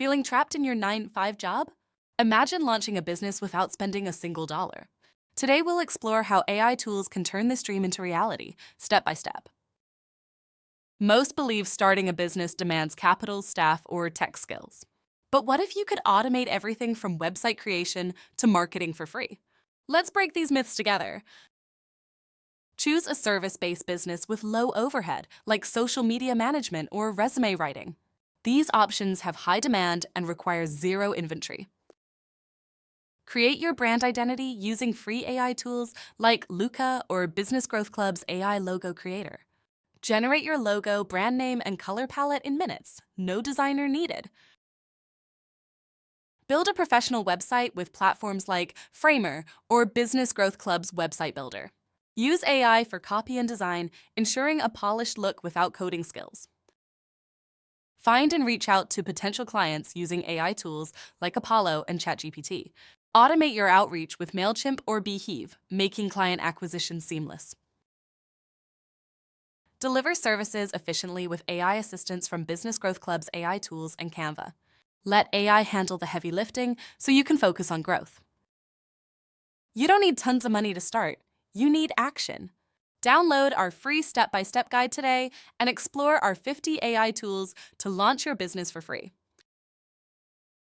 Feeling trapped in your 9 to 5 job? Imagine launching a business without spending a single dollar. Today, we'll explore how AI tools can turn this dream into reality, step by step. Most believe starting a business demands capital, staff, or tech skills. But what if you could automate everything from website creation to marketing for free? Let's break these myths together. Choose a service-based business with low overhead, like social media management or resume writing. These options have high demand and require zero inventory. Create your brand identity using free AI tools like Luca or Business Growth Club's AI Logo Creator. Generate your logo, brand name, and color palette in minutes. No designer needed. Build a professional website with platforms like Framer or Business Growth Club's Website Builder. Use AI for copy and design, ensuring a polished look without coding skills. Find and reach out to potential clients using AI tools like Apollo and ChatGPT. Automate your outreach with MailChimp or Beehive, making client acquisition seamless. Deliver services efficiently with AI assistance from Business Growth Club's AI tools and Canva. Let AI handle the heavy lifting so you can focus on growth. You don't need tons of money to start. You need action. Download our free step-by-step guide today and explore our 50 AI tools to launch your business for free.